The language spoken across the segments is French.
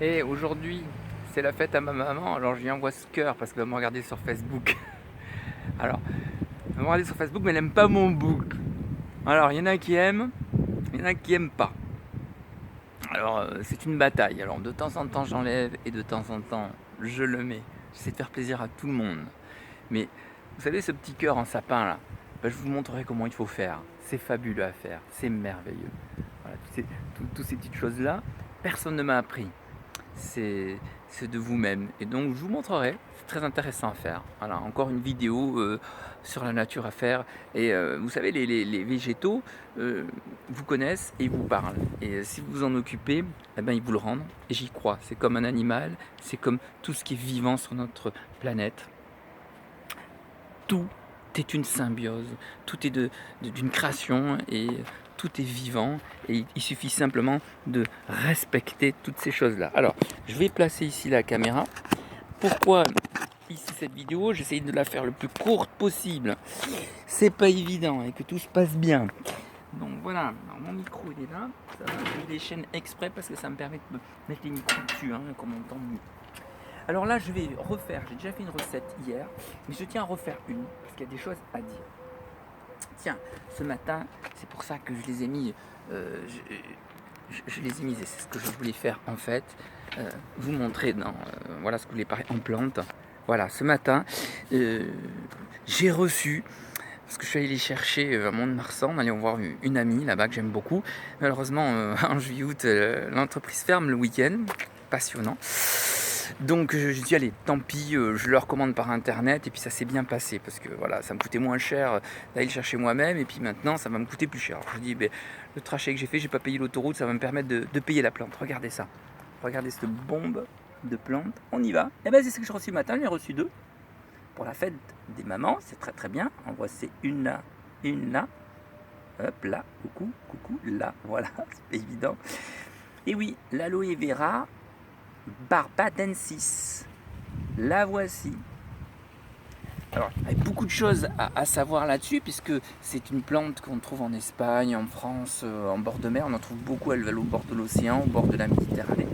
Et aujourd'hui, c'est la fête à ma maman, alors je lui envoie ce cœur parce qu'elle va me regarder sur Facebook. Alors, elle va me regarder sur Facebook, mais elle n'aime pas mon book. Alors, il y en a qui aiment, il y en a qui aiment pas. Alors, c'est une bataille. Alors, de temps en temps, j'enlève et de temps en temps, je le mets. J'essaie de faire plaisir à tout le monde. Mais, vous savez, ce petit cœur en sapin là, ben, je vous montrerai comment il faut faire. C'est fabuleux à faire, c'est merveilleux. Voilà, toutes ces petites choses-là, personne ne m'a appris. C'est de vous-même. Et donc je vous montrerai, c'est très intéressant à faire. Voilà, encore une vidéo sur la nature à faire. Et vous savez, les végétaux vous connaissent et ils vous parlent. Et si vous vous en occupez, eh ben, ils vous le rendent. Et j'y crois. C'est comme un animal, c'est comme tout ce qui est vivant sur notre planète. Tout est une symbiose, tout est d'une création et tout est vivant et il suffit simplement de respecter toutes ces choses-là. Alors, je vais placer ici la caméra. Pourquoi ici cette vidéo? J'essaye de la faire le plus courte possible. C'est pas évident et que tout se passe bien. Donc voilà, alors mon micro il est là. Ça va, je déchaîne exprès parce que ça me permet de mettre les micros dessus, comme on entend mieux. Alors là, je vais refaire, j'ai déjà fait une recette hier, mais je tiens à refaire une, parce qu'il y a des choses à dire. Tiens, ce matin, c'est pour ça que je les ai mis, je les ai mis, et c'est ce que je voulais faire en fait, vous montrer voilà ce que je voulais parler en plante. Voilà, ce matin, j'ai reçu, parce que je suis allé les chercher à Mont-de-Marsan, on allait voir une amie là-bas que j'aime beaucoup. Malheureusement, en juillet-août, l'entreprise ferme le week-end, passionnant. Donc je dis allez, tant pis, je leur commande par internet et puis ça s'est bien passé parce que voilà, ça me coûtait moins cher d'aller le chercher moi-même et puis maintenant ça va me coûter plus cher. Alors, je dis le trajet que j'ai pas payé l'autoroute, ça va me permettre de payer la plante. Regardez ça, regardez cette bombe de plante, on y va. Et ben c'est ce que j'ai reçu ce matin, j'en ai reçu deux pour la fête des mamans, c'est très très bien. On voit c'est une là, une là. Hop là, coucou, coucou, là, voilà, c'est pas évident. Et oui, l'aloe vera barbadensis. La voici. Alors, il y a beaucoup de choses à savoir là-dessus, puisque c'est une plante qu'on trouve en Espagne, en France, en bord de mer. On en trouve beaucoup, elle va au bord de l'océan, au bord de la Méditerranée.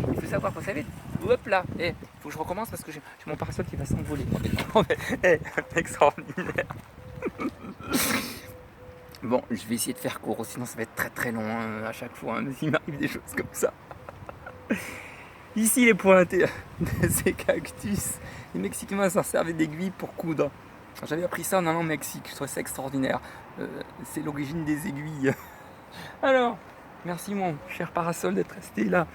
Il faut savoir, vous savez, hop là, il faut que je recommence parce que j'ai mon parasol qui va s'envoler. Extraordinaire. Bon, je vais essayer de faire court, sinon ça va être très très long à chaque fois, s'il m'arrive des choses comme ça. Ici les pointes de ces cactus. Les Mexicains s'en servaient d'aiguilles pour coudre. J'avais appris ça en allant au Mexique, je trouvais ça extraordinaire. C'est l'origine des aiguilles. Alors, merci mon cher parasol d'être resté là.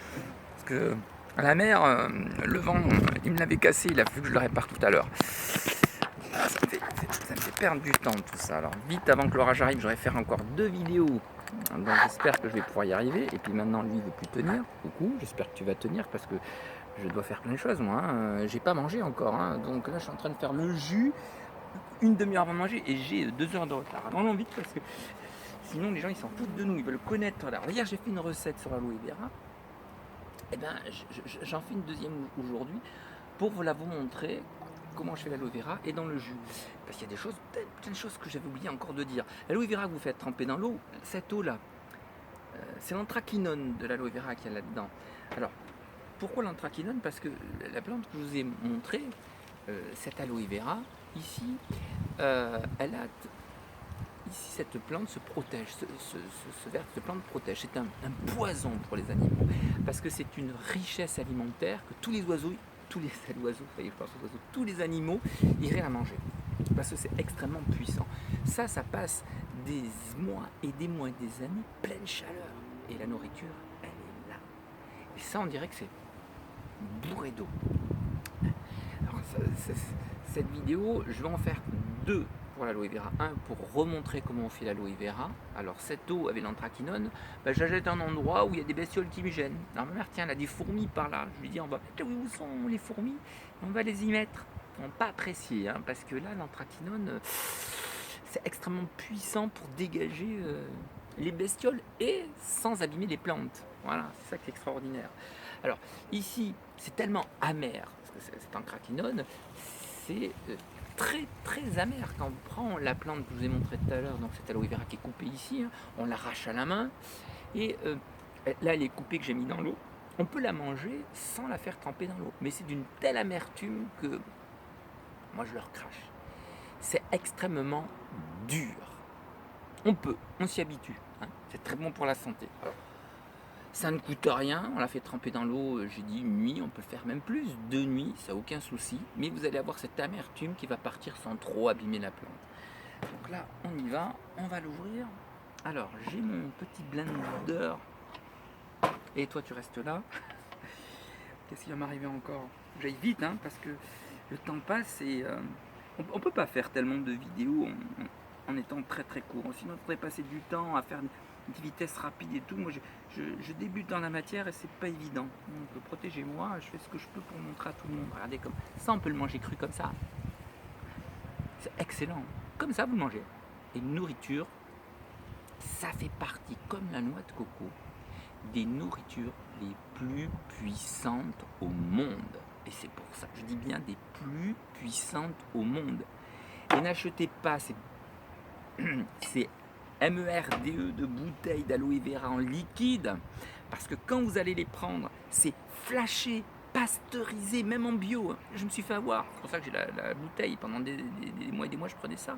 Parce que à la mer, le vent, il me l'avait cassé, il a fallu que je le répare tout à l'heure. Ça me fait perdre du temps tout ça. Alors vite avant que l'orage arrive, j'aurais faire encore 2 vidéos. Donc j'espère que je vais pouvoir y arriver. Et puis maintenant lui il ne veut plus tenir. Coucou, j'espère que tu vas tenir parce que je dois faire plein de choses moi. J'ai pas mangé encore. Donc là je suis en train de faire le jus une demi-heure avant de manger et j'ai 2 heures de retard. Vraiment vite parce que sinon les gens ils s'en foutent de nous, ils veulent connaître. Alors hier j'ai fait une recette sur l'aloe vera. Et ben j'en fais une deuxième aujourd'hui pour vous montrer comment je fais l'aloe vera et dans le jus. Parce qu'il y a des choses, plein de choses que j'avais oublié encore de dire. L'aloe vera que vous faites tremper dans l'eau, cette eau-là, c'est l'anthraquinone de l'aloe vera qu'il y a là-dedans. Alors, pourquoi l'anthraquinone? Parce que la plante que je vous ai montrée, cette aloe vera, ici, elle a... Ici, cette plante se protège, cette plante protège. C'est un poison pour les animaux, parce que c'est une richesse alimentaire que tous les oiseaux, tous les animaux iraient la manger, parce que c'est extrêmement puissant. Ça passe des mois et des mois et des années pleine chaleur, et la nourriture, elle est là. Et ça, on dirait que c'est bourré d'eau. Alors, cette vidéo, je vais en faire 2 pour l'aloe vera. Un pour remontrer comment on fait l'aloe vera. Alors cette eau avec l'anthraquinone, je la jette à un endroit où il y a des bestioles qui me gênent. Alors ma mère, tiens, elle a des fourmis par là. Je lui dis, on va mettre où sont les fourmis, on va les y mettre. On pas apprécier, parce que là, l'anthraquinone, c'est extrêmement puissant pour dégager les bestioles et sans abîmer les plantes. Voilà, c'est ça qui est extraordinaire. Alors ici, c'est tellement amer, parce que cette anthraquinone, c'est très très amer. Quand on prend la plante que je vous ai montré tout à l'heure, donc cette aloe vera qui est coupée ici, on l'arrache à la main, et là elle est coupée que j'ai mis dans l'eau, On peut la manger sans la faire tremper dans l'eau, mais c'est d'une telle amertume que moi je leur crache. C'est extrêmement dur. On s'y habitue, hein. C'est très bon pour la santé. Alors, ça ne coûte rien, on la fait tremper dans l'eau, j'ai dit une nuit, on peut faire même plus, 2 nuits, ça n'a aucun souci, mais vous allez avoir cette amertume qui va partir sans trop abîmer la plante. Donc là, on y va, on va l'ouvrir. Alors, j'ai mon petit blender, et toi tu restes là. Qu'est-ce qui va m'arriver encore? J'aille vite, hein, parce que le temps passe et on ne peut pas faire tellement de vidéos en étant très très court. Sinon, on pourrait passer du temps à faire des vitesses rapides et tout. Moi, je débute dans la matière et c'est pas évident. Donc, protégez-moi, je fais ce que je peux pour montrer à tout le monde. Regardez, comme ça, on peut le manger cru comme ça. C'est excellent. Comme ça, vous le mangez. Et nourriture, ça fait partie, comme la noix de coco, des nourritures les plus puissantes au monde. Et c'est pour ça, je dis bien des plus puissantes au monde. Et n'achetez pas ces MERDE de bouteilles d'aloe vera en liquide, parce que quand vous allez les prendre, c'est flashé, pasteurisé, même en bio. Je me suis fait avoir, c'est pour ça que j'ai la bouteille, pendant des mois et des mois je prenais ça.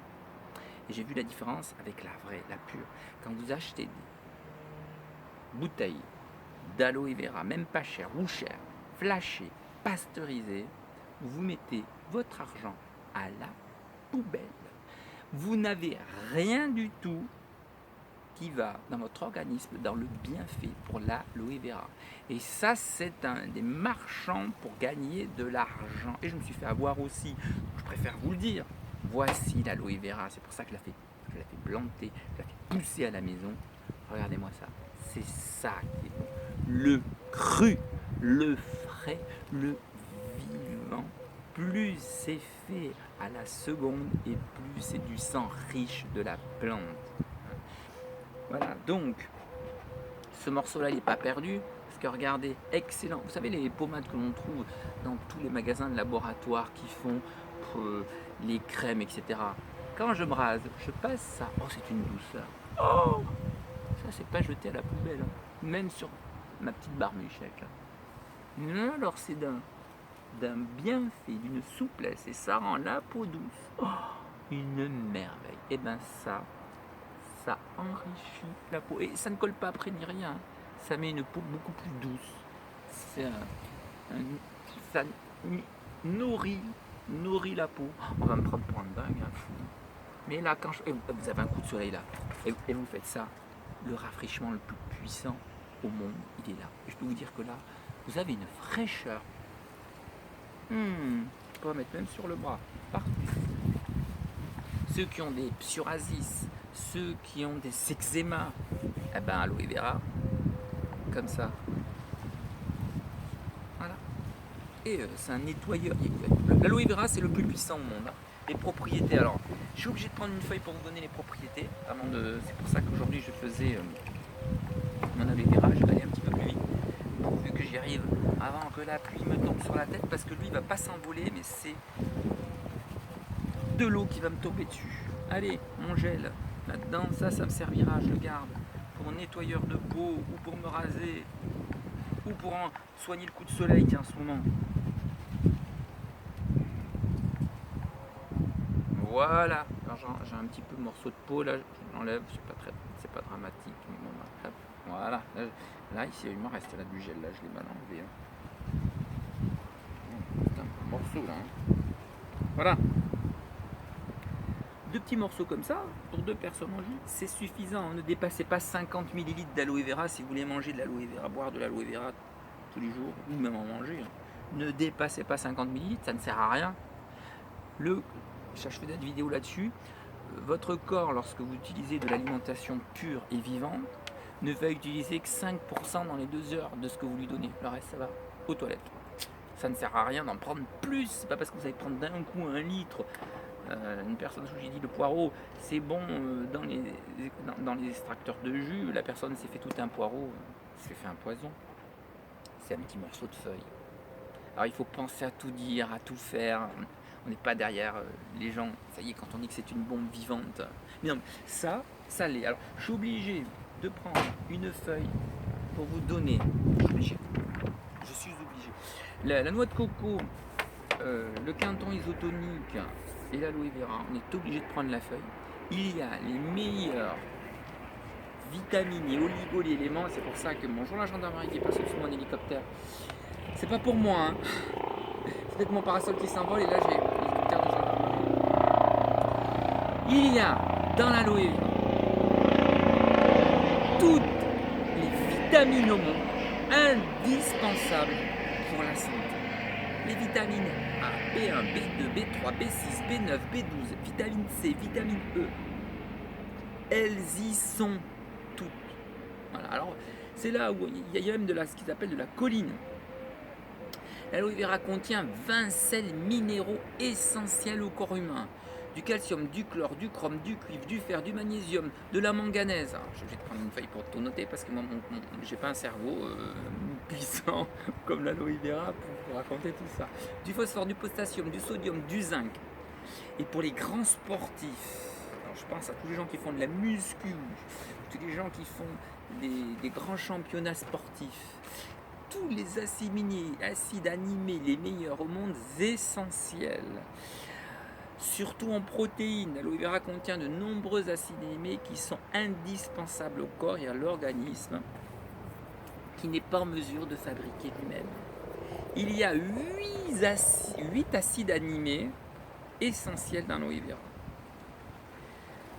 Et j'ai vu la différence avec la vraie, la pure. Quand vous achetez des bouteilles d'aloe vera, même pas cher ou cher, flashé, pasteurisé, vous mettez votre argent à la poubelle. Vous n'avez rien du tout qui va dans votre organisme, dans le bienfait pour l'aloe vera. Et ça, c'est un des marchands pour gagner de l'argent. Et je me suis fait avoir aussi. Je préfère vous le dire. Voici l'aloe vera. C'est pour ça que je la fais planter, je la fais pousser à la maison. Regardez-moi ça. C'est ça qui est bon. Le cru, le frais, le vivant. Plus c'est fait à la seconde et plus c'est du sang riche de la plante. Voilà, donc ce morceau-là, il n'est pas perdu. Parce que regardez, excellent. Vous savez les pommades que l'on trouve dans tous les magasins de laboratoire qui font les crèmes, etc. Quand je me rase, je passe ça. Oh, c'est une douceur. Oh, ça, c'est pas jeté à la poubelle. Même sur ma petite barmuchette. Non, alors c'est d'un bienfait, d'une souplesse, et ça rend la peau douce. Oh, une merveille. Et bien ça enrichit la peau. Et ça ne colle pas après ni rien. Ça met une peau beaucoup plus douce. Ça nourrit la peau. On va me prendre pour un dingue. Hein. Mais là, quand vous avez un coup de soleil là, et vous faites ça, le rafraîchissement le plus puissant au monde, il est là. Et je peux vous dire que là, vous avez une fraîcheur. Je peux la mettre même sur le bras, partout. Ceux qui ont des psoriasis, ceux qui ont des eczémas, eh ben aloe vera, comme ça. Voilà. Et c'est un nettoyeur. L'aloe vera, c'est le plus puissant au monde. Les propriétés, alors, je suis obligé de prendre une feuille pour vous donner les propriétés. C'est pour ça qu'aujourd'hui je faisais mon aloe vera, je vais aller un petit peu plus vite, pourvu que j'y arrive avant que la pluie me tombe sur la tête, parce que lui il va pas s'envoler, mais c'est de l'eau qui va me tomber dessus. Allez, mon gel, là-dedans, ça me servira, je le garde pour un nettoyeur de peau, ou pour me raser, ou pour soigner le coup de soleil qui est en ce moment. Voilà, j'ai un petit peu de morceau de peau là, je l'enlève, c'est pas dramatique, mais bon, hop, voilà, là ici il me reste là du gel, là je l'ai mal enlevé. Hein. C'est un morceau là. Hein. Voilà. 2 petits morceaux comme ça, pour 2 personnes en jus, c'est suffisant. Ne dépassez pas 50 ml d'aloe vera si vous voulez manger de l'aloe vera, boire de l'aloe vera tous les jours, ou même en manger. Hein. Ne dépassez pas 50 ml, ça ne sert à rien. Je fais des vidéos là-dessus. Votre corps, lorsque vous utilisez de l'alimentation pure et vivante, ne va utiliser que 5% dans les 2 heures de ce que vous lui donnez. Le reste, ça va aux toilettes. Ça ne sert à rien d'en prendre plus. C'est pas parce que vous allez prendre d'un coup 1 litre. Une personne, j'ai dit le poireau, c'est bon dans les extracteurs de jus. La personne s'est fait tout un poireau, s'est fait un poison. C'est un petit morceau de feuille. Alors il faut penser à tout dire, à tout faire. On n'est pas derrière les gens. Ça y est, quand on dit que c'est une bombe vivante. Mais non, ça l'est. Alors je suis obligé de prendre une feuille pour vous donner. Je suis obligé. Je suis obligé. La noix de coco, le quinton isotonique et l'aloe vera, on est obligé de prendre la feuille. Il y a les meilleurs vitamines et oligo-éléments. C'est pour ça que bonjour la gendarmerie qui passe au-dessus de mon hélicoptère. C'est pas pour moi, hein. C'est peut-être mon parasol qui s'envole et là j'ai l'hélicoptère de gendarmerie. Il y a dans l'aloe vera toutes les vitamines au monde indispensables pour la santé. Les vitamines A, B1, B2, B3, B6, B9, B12, vitamine C, vitamine E, elles y sont toutes. Voilà. Alors, c'est là où il y a même ce qu'ils appellent de la choline. L'aloe vera contient 20 sels minéraux essentiels au corps humain. Du calcium, du chlore, du chrome, du cuivre, du fer, du magnésium, de la manganèse. Alors, je vais te prendre une feuille pour tout noter parce que moi, j'ai pas un cerveau puissant comme l'aloe vera pour raconter tout ça. Du phosphore, du potassium, du sodium, du zinc. Et pour les grands sportifs, alors je pense à tous les gens qui font de la muscu, tous les gens qui font des grands championnats sportifs, tous les acides aminés, les meilleurs au monde, essentiels. Surtout en protéines, l'aloe vera contient de nombreux acides aminés qui sont indispensables au corps et à l'organisme, qui n'est pas en mesure de fabriquer lui-même. Il y a 8 acides aminés essentiels dans l'aloe vera.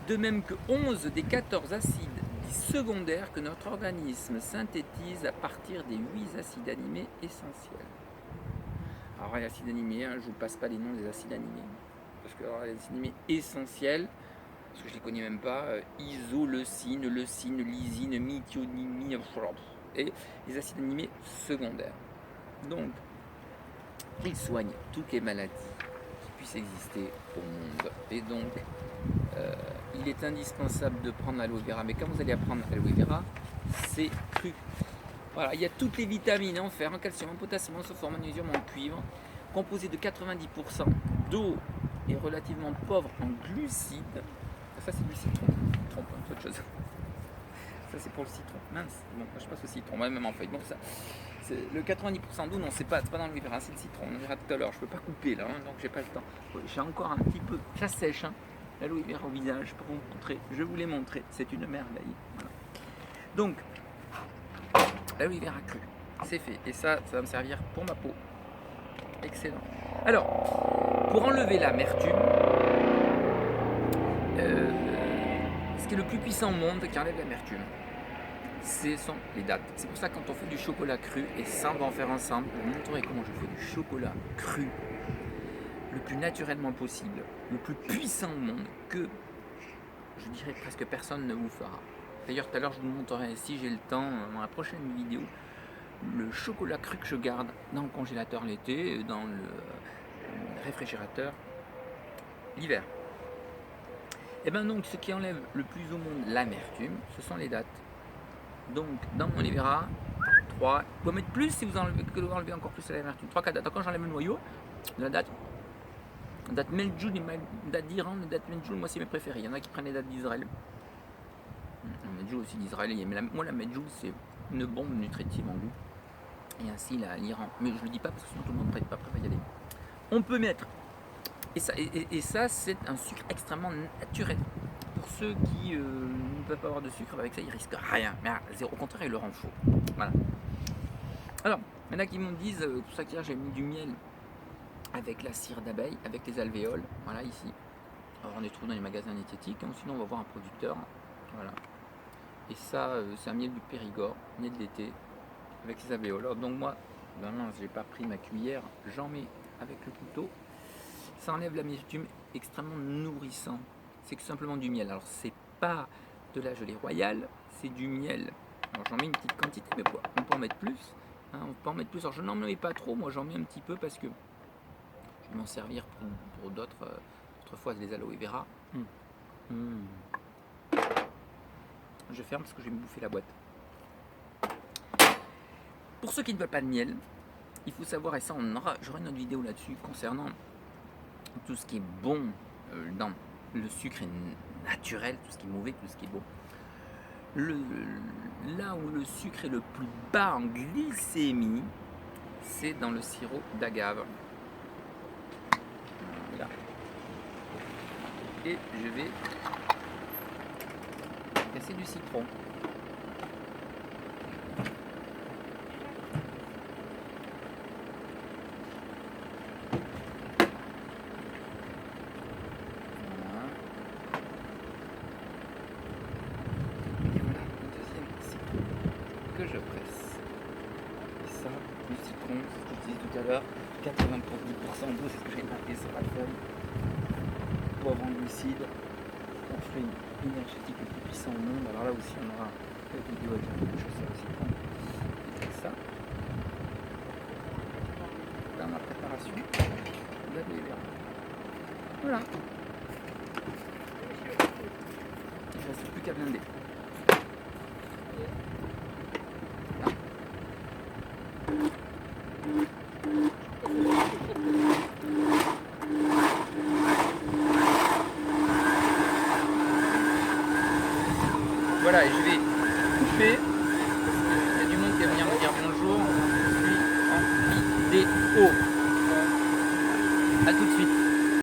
De même que 11 des 14 acides secondaires que notre organisme synthétise à partir des 8 acides aminés essentiels. Alors les acides aminés, je ne vous passe pas les noms des acides aminés. Parce que alors, les acides aminés essentiels, parce que je ne les connais même pas, isoleucine, leucine, lysine, méthionine, et les acides aminés secondaires. Donc, ils soignent toutes les maladies qui puissent exister au monde. Et donc, il est indispensable de prendre l'aloe vera. Mais quand vous allez apprendre l'aloe vera, c'est cru. Voilà, il y a toutes les vitamines en fer, en calcium, en potassium, en phosphore, en magnésium, en cuivre, composé de 90% d'eau et relativement pauvre en glucides. Ça, c'est du citron. Trompe, c'est autre chose. Ça, c'est pour le citron. Mince, bon, je passe au citron, même en feuille. Bon, ça, c'est le 90% d'eau, non, c'est pas dans l'aloe vera, c'est le citron. On verra tout à l'heure, je peux pas couper là, hein, donc j'ai pas le temps. J'ai encore un petit peu, ça sèche, hein, l'aloe vera au visage pour vous montrer. Je vous l'ai montré, c'est une merveille. Voilà. Donc, l'aloe vera cru, c'est fait. Et ça va me servir pour ma peau. Excellent. Alors, pour enlever l'amertume, ce qui est le plus puissant au monde qui enlève l'amertume, ce sont les dattes. C'est pour ça que quand on fait du chocolat cru, et ça on va en faire ensemble, je vous montrerai comment je fais du chocolat cru le plus naturellement possible, le plus puissant au monde, que je dirais presque personne ne vous fera. D'ailleurs tout à l'heure je vous montrerai, si j'ai le temps, dans la prochaine vidéo, le chocolat cru que je garde dans le congélateur l'été, dans le réfrigérateur l'hiver. Et bien donc ce qui enlève le plus au monde l'amertume, ce sont les dattes. Donc dans mon aloe vera, 3, vous pouvez mettre plus si vous enlevez encore plus l'amertume. 3-4 dattes. Quand j'enlève le noyau, la date Meljoul, date d'Iran, la date Meljoul, moi c'est mes préférés. Il y en a qui prennent les dates d'Israël. La Meljoul aussi d'Israël, mais moi la Meljoul c'est une bombe nutritive en goût. Et ainsi l'Iran. Mais je le dis pas parce que sinon tout le monde ne pas prêt à y aller. On peut mettre, et ça c'est un sucre extrêmement naturel. Pour ceux qui ne peuvent pas avoir de sucre, avec ça ils risquent rien. Mais au contraire, il leur en faut. Voilà. Alors, il y en a qui me disent, tout ça qu'hier j'ai mis du miel avec la cire d'abeille, avec les alvéoles. Voilà, ici. Alors, on les trouve dans les magasins diététiques. Hein, sinon, on va voir un producteur. Voilà. Et ça, c'est un miel du Périgord, miel d'été, avec les alvéoles. Alors, donc, moi, vraiment, je n'ai pas pris ma cuillère, j'en mets avec le couteau. Ça enlève l'amertume, extrêmement nourrissant. C'est que simplement du miel. Alors c'est pas de la gelée royale, c'est du miel. Alors j'en mets une petite quantité, mais on peut en mettre plus. Hein, on peut en mettre plus. Alors je n'en mets pas trop, moi j'en mets un petit peu parce que je vais m'en servir pour d'autres fois des aloe vera. Je ferme parce que je vais me bouffer la boîte. Pour ceux qui ne veulent pas de miel, il faut savoir, et ça j'aurai une autre vidéo là-dessus concernant tout ce qui est bon dans le sucre est naturel, tout ce qui est mauvais, tout ce qui est bon. Là où le sucre est le plus bas en glycémie, c'est dans le sirop d'agave. Voilà. Et je vais casser du citron. Que je presse. Et ça, du citron, c'est ce que je disais tout à l'heure, 90% d'eau, c'est ce que j'ai marqué sur la feuille. Poivron glucide, la fruit énergétique le plus puissant au monde. Alors là aussi, on aura une vidéo avec quelque chose sur le citron. Et ça, dans ma préparation, de l'aloe vera. Voilà. Il ne reste plus qu'à blinder. Voilà, et je vais couper. Il y a du monde qui va venir me dire bonjour. Je suis en vidéo. A tout de suite.